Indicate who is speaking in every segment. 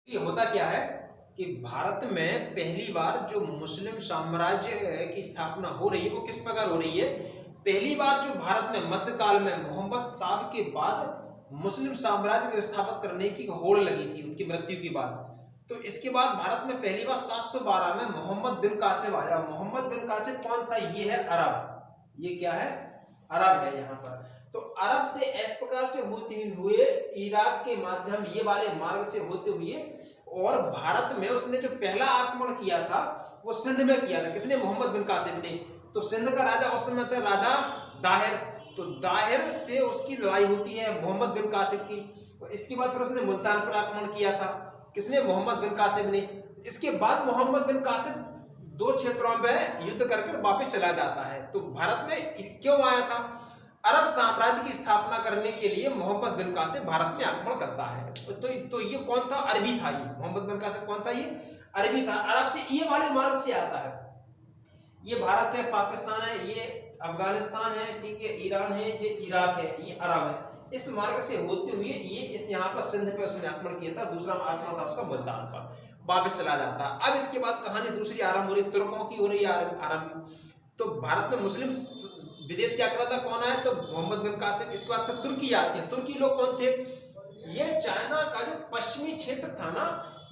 Speaker 1: ये होता क्या है कि भारत में पहली बार जो मुस्लिम साम्राज्य की स्थापना हो रही है वो किस प्रकार हो रही है। पहली बार जो भारत में मध्यकाल में मोहम्मद साहब के बाद मुस्लिम साम्राज्य को स्थापित करने की होड़ लगी थी उनकी मृत्यु के बाद। तो इसके बाद भारत में पहली बार 712 में मोहम्मद बिन कासिम आया। मोहम्मद बिन कासिम कौन था? ये है अरब। ये क्या है? अरब है यहाँ पर। तो अरब से इस प्रकार से होते हुए इराक के माध्यम ये वाले मार्ग से होते हुए और भारत में उसने जो पहला आक्रमण किया था वो सिंध में किया था। किसने? मोहम्मद बिन कासिम ने। तो सिंध का राजा उस समय था राजा दाहिर। तो दाहिर से उसकी लड़ाई होती है मोहम्मद बिन कासिम की। इसके बाद फिर उसने मुल्तान पर आक्रमण किया था। किसने? मोहम्मद बिन कासिम ने। इसके बाद मोहम्मद बिन कासिम दो क्षेत्रों में युद्ध करके वापस चला जाता है। तो भारत में क्यों आया था? अरब साम्राज्य की स्थापना करने के लिए मोहम्मद बिन कासिम भारत में आक्रमण करता है। तो ये कौन था? अरबी था। ये मोहम्मद बिन कासिम कौन था? ये अरबी था। अरब से ये वाले मार्ग से आता है। ये भारत है, पाकिस्तान है, ये अफगानिस्तान है, ठीक है, ईरान है, ये इराक है, ये अरब है। इस मार्ग से होते हुए ये इस यहाँ पर सिंध पे उसने आक्रमण किया था। दूसरा आक्रमण था उसका मुल्तान पर, वापस चला जाता। अब इसके बाद कहानी दूसरी आरंभ हो रही, तुर्कों की हो रही है आरंभ। तो भारत में मुस्लिम विदेशी आक्रांता कौन आया? तो मोहम्मद बिन कासिम। इसके बाद फिर तुर्की आती है। तुर्की लोग कौन थे? ये चाइना का जो पश्चिमी क्षेत्र था ना,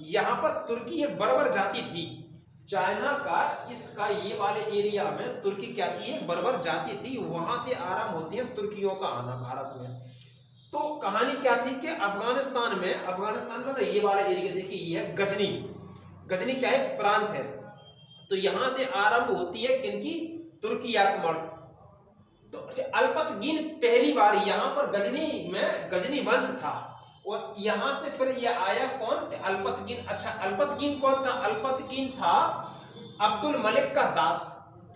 Speaker 1: यहाँ पर तुर्की एक बर्बर जाति थी। चाइना का इसका ये वाले एरिया में तुर्की क्या थी? एक बर्बर जाति थी। वहां से आरंभ होती है तुर्कियों का आना भारत में। तो कहानी क्या थी कि अफगानिस्तान में तो ये वाला एरिया देखिए, ये है गजनी। गजनी क्या है? प्रांत है। तो यहां से आरंभ होती है किनकी? तुर्की आक्रमण। तो अल्पतगीन पहली बार यहाँ पर गजनी में गजनी वंश था और यहां से फिर ये आया कौन? अल्पतगीन। अच्छा, अल्पतगीन कौन था? अल्पतगीन था अब्दुल मलिक का दास।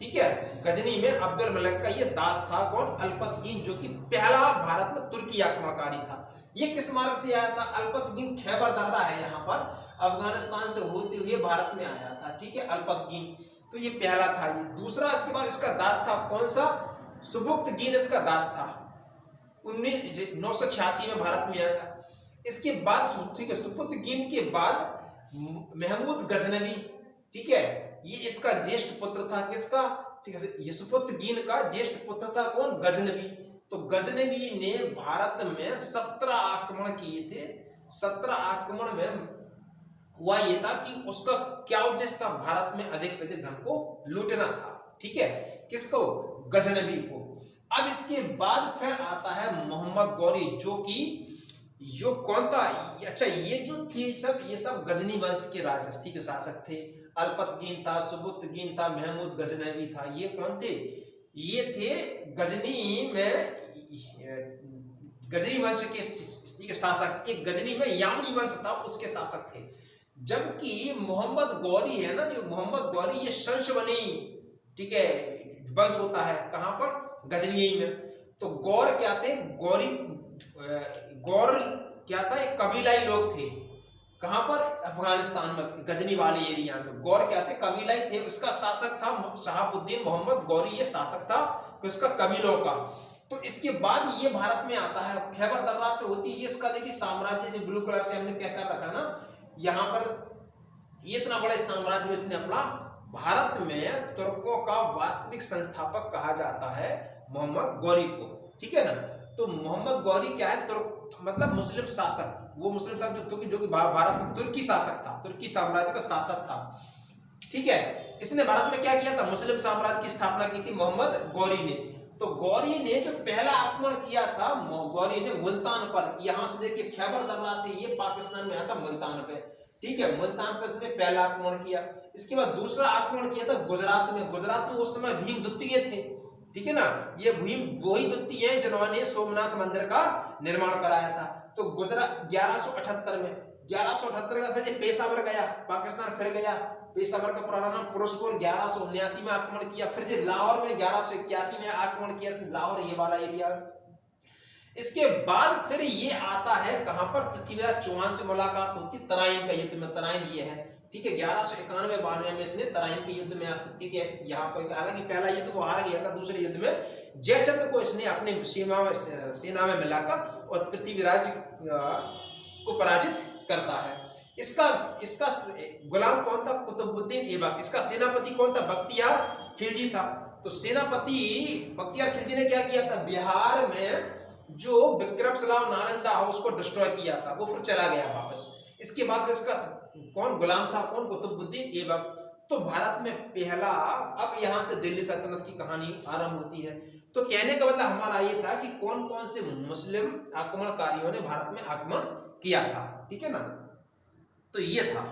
Speaker 1: ठीक है, गजनी में अब्दुल मलिक का ये दास था। कौन? अल्पतगीन, जो कि पहला भारत में तुर्की आक्रमणकारी था। ये किस मार्ग से आया था? अल्पतगीन खैबर दर्रा है यहाँ पर, अफगानिस्तान से होते हुए भारत में आया था। ठीक है, अल्पतगीन। तो ये पहला था। ये दूसरा, इसके बाद इसका दास था कौन सा? सुबुक्तगीन इसका दास था। 986 में भारत में आया। इसके बाद ठीक है, सुबुक्तगीन के बाद महमूद गजनवी, ठीक है, ये इसका ज्येष्ठ पुत्र था। किसका? ठीक है, ये सुबुक्तगीन का ज्येष्ठ पुत्र था। कौन? गजनवी। तो गजनवी ने भारत में 17 आक्रमण किए थे। 17 आक्रमण में हुआ ये था कि उसका क्या उद्देश्य था? भारत में अधिक से अधिक धन को लूटना था। ठीक है, किसको? गजनवी को। अब इसके बाद फिर आता है मोहम्मद गौरी, जो कौन था? अच्छा, ये जो थे ये सब गजनी वंश के राजस्थी के शासक थे। अल्पतगीन था, सुबुक्तगीन था, महमूद गजनवी था। ये कौन थे? ये थे गजनी में गजनी वंश के शासक। एक गजनी में यामनी वंश था, उसके शासक थे। जबकि मोहम्मद गौरी है ना, जो मोहम्मद गौरी, ये शंशवनी, ठीक है, वंश होता है। कहां पर? गजनी में। तो गौर क्या थे? गौर क्या था? एक कबीलाई लोग थे। कहां पर? अफगानिस्तान में, गजनी वाले एरिया में। गौर क्या थे? कबीलाई थे। उसका शासक था शहाबुद्दीन मोहम्मद गौरी, ये शासक था उसका कबीलों का। तो इसके बाद ये भारत में आता है, खैबर दर्रा से होती है। इसका देखिए साम्राज्य, जो ब्लू कलर से हमने क्या कर रखा ना, यहाँ पर ये इतना बड़ा साम्राज्य इसने अपना। भारत में तुर्कों का वास्तविक संस्थापक कहा जाता है मोहम्मद गौरी को। ठीक है ना। तो मोहम्मद गौरी क्या है? तुर्क मतलब मुस्लिम शासक। वो मुस्लिम शासक जो कि भारत में तुर्की शासक था, तुर्की साम्राज्य का शासक था। ठीक है, इसने भारत में क्या किया था? मुस्लिम साम्राज्य की स्थापना की थी मोहम्मद गौरी ने। तो गौरी ने जो पहला आक्रमण किया था, गौरी ने मुल्तान पर। यहां से देखिए खैबर दर्रा से ये पाकिस्तान में आता मुल्तान पे। ठीक है, मुल्तान पर इसने पहला आक्रमण किया। इसके बाद दूसरा आक्रमण किया था गुजरात में। गुजरात में उस समय भीम द्वितीय थे। ठीक है ना, ये भीम वही द्वितीय है जिन्होंने सोमनाथ मंदिर का निर्माण कराया था। तो गुजरात 1178 में, 1178 का फिर पेशावर गया, पाकिस्तान फिर गया। पेशावर का पुराना नाम फिरोजपुर। 1179 में आक्रमण किया। फिर जो लाहौर में 1181 में आक्रमण किया, लाहौर ये वाला एरिया। इसके बाद फिर ये आता है कहां पर? पृथ्वीराज चौहान से मुलाकात होती तराइन का युद्ध में। तराइन ये है। ठीक है, 1191-92 में इसने तराइन के युद्ध में, ठीक है, यहाँ पर हालांकि पहला युद्ध वो हार गया था। दूसरे युद्ध में जयचंद को इसने अपने सेना में मिलाकर और पृथ्वीराज को पराजित करता है। इसका इसका गुलाम कौन था? कुतुबुद्दीन ऐबक। इसका सेनापति कौन था? बख्तियार खिलजी था। तो सेनापति बख्तियार खिलजी ने क्या किया था? बिहार में जो विक्रम सलाम नालंदा है उसको डिस्ट्रॉय किया था, वो फिर चला गया वापस। इसके बाद इसका कौन गुलाम था? कौन? कुतुबुद्दीन ऐबक। तो भारत में पहला, अब यहां से दिल्ली सल्तनत की कहानी आरंभ होती है। तो कहने का मतलब हमारा ये था कि कौन कौन से मुस्लिम आक्रमणकारियों ने भारत में आक्रमण किया था, ठीक है ना। तो ये था।